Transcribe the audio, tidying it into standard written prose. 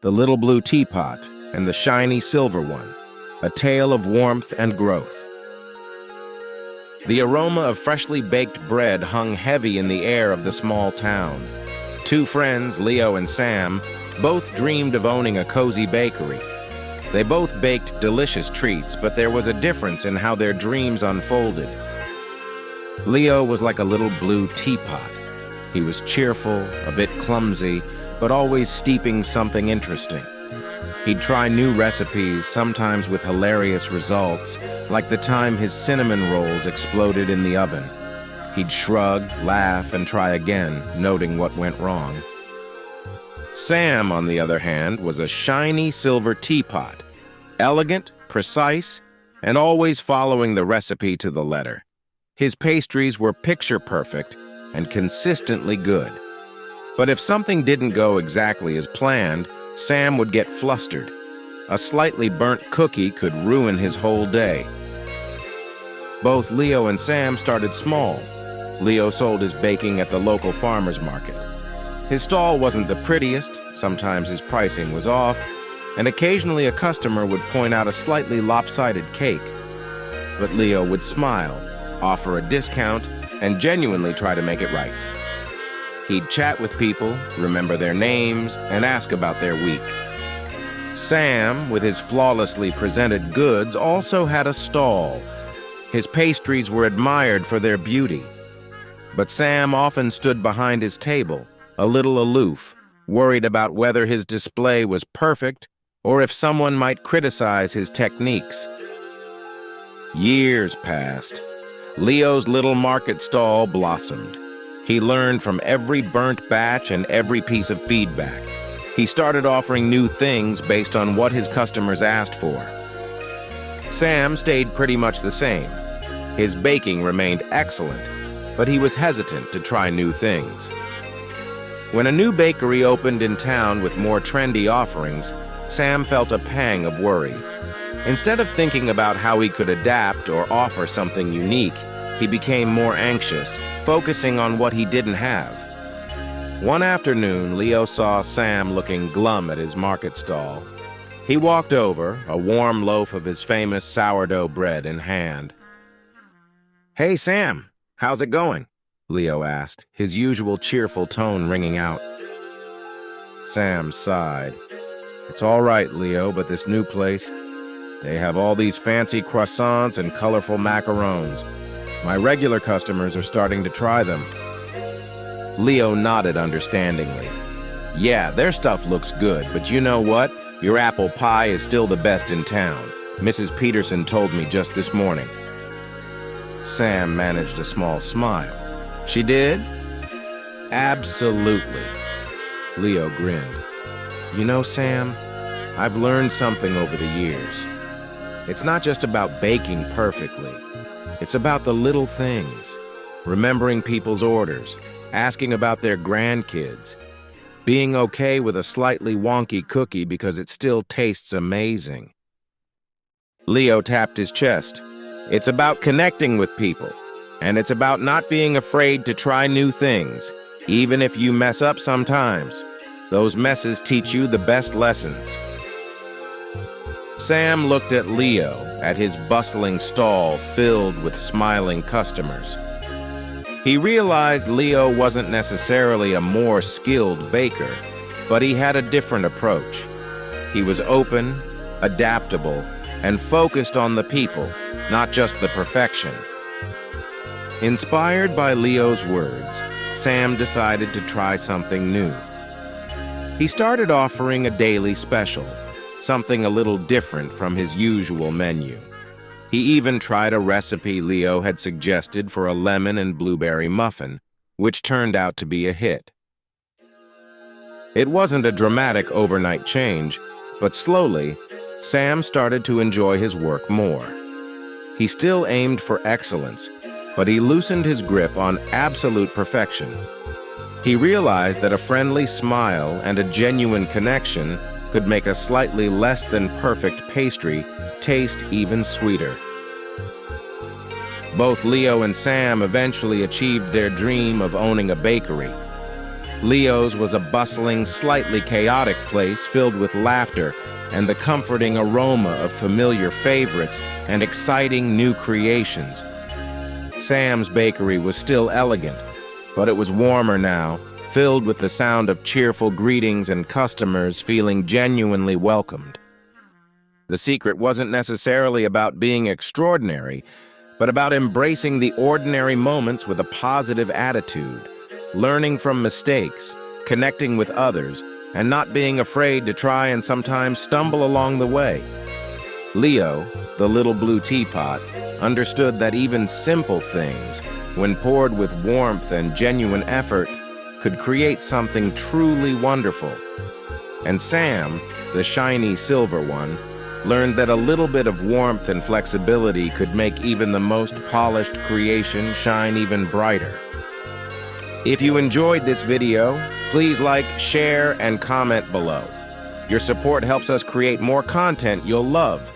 the little blue teapot, and the shiny silver one, a tale of warmth and growth. The aroma of freshly baked bread hung heavy in the air of the small town. Two friends, Leo and Sam, both dreamed of owning a cozy bakery. They both baked delicious treats, but there was a difference in how their dreams unfolded. Leo was like a little blue teapot. He was cheerful, a bit clumsy, but always steeping something interesting. He'd try new recipes, sometimes with hilarious results, like the time his cinnamon rolls exploded in the oven. He'd shrug, laugh, and try again, noting what went wrong. Sam, on the other hand, was a shiny silver teapot, elegant, precise, and always following the recipe to the letter. His pastries were picture-perfect and consistently good. But if something didn't go exactly as planned, Sam would get flustered. A slightly burnt cookie could ruin his whole day. Both Leo and Sam started small. Leo sold his baking at the local farmer's market. His stall wasn't the prettiest, sometimes his pricing was off, and occasionally a customer would point out a slightly lopsided cake. But Leo would smile, offer a discount, and genuinely try to make it right. He'd chat with people, remember their names, and ask about their week. Sam, with his flawlessly presented goods, also had a stall. His pastries were admired for their beauty. But Sam often stood behind his table, a little aloof, worried about whether his display was perfect or if someone might criticize his techniques. Years passed. Leo's little market stall blossomed. He learned from every burnt batch and every piece of feedback. He started offering new things based on what his customers asked for. Sam stayed pretty much the same. His baking remained excellent, but he was hesitant to try new things. When a new bakery opened in town with more trendy offerings, Sam felt a pang of worry. Instead of thinking about how he could adapt or offer something unique, he became more anxious, focusing on what he didn't have. One afternoon, Leo saw Sam looking glum at his market stall. He walked over, a warm loaf of his famous sourdough bread in hand. "Hey, Sam, how's it going?" Leo asked, his usual cheerful tone ringing out. Sam sighed. "It's all right, Leo, but this new place, they have all these fancy croissants and colorful macarons. My regular customers are starting to try them." Leo nodded understandingly. "Yeah, their stuff looks good, but you know what? Your apple pie is still the best in town. Mrs. Peterson told me just this morning." Sam managed a small smile. "She did?" "Absolutely." Leo grinned. "You know, Sam, I've learned something over the years. It's not just about baking perfectly. It's about the little things. Remembering people's orders, asking about their grandkids, being okay with a slightly wonky cookie because it still tastes amazing." Leo tapped his chest. "It's about connecting with people, and it's about not being afraid to try new things, even if you mess up sometimes. Those messes teach you the best lessons." Sam looked at Leo, at his bustling stall filled with smiling customers. He realized Leo wasn't necessarily a more skilled baker, but he had a different approach. He was open, adaptable, and focused on the people, not just the perfection. Inspired by Leo's words, Sam decided to try something new. He started offering a daily special, something a little different from his usual menu. He even tried a recipe Leo had suggested for a lemon and blueberry muffin, which turned out to be a hit. It wasn't a dramatic overnight change, but slowly, Sam started to enjoy his work more. He still aimed for excellence, but he loosened his grip on absolute perfection. He realized that a friendly smile and a genuine connection could make a slightly less than perfect pastry taste even sweeter. Both Leo and Sam eventually achieved their dream of owning a bakery. Leo's was a bustling, slightly chaotic place filled with laughter and the comforting aroma of familiar favorites and exciting new creations. Sam's bakery was still elegant, but it was warmer now, filled with the sound of cheerful greetings and customers feeling genuinely welcomed. The secret wasn't necessarily about being extraordinary, but about embracing the ordinary moments with a positive attitude, learning from mistakes, connecting with others, and not being afraid to try and sometimes stumble along the way. Leo, the little blue teapot, understood that even simple things, when poured with warmth and genuine effort, could create something truly wonderful. And Sam, the shiny silver one, learned that a little bit of warmth and flexibility could make even the most polished creation shine even brighter. If you enjoyed this video, please like, share, and comment below. Your support helps us create more content you'll love.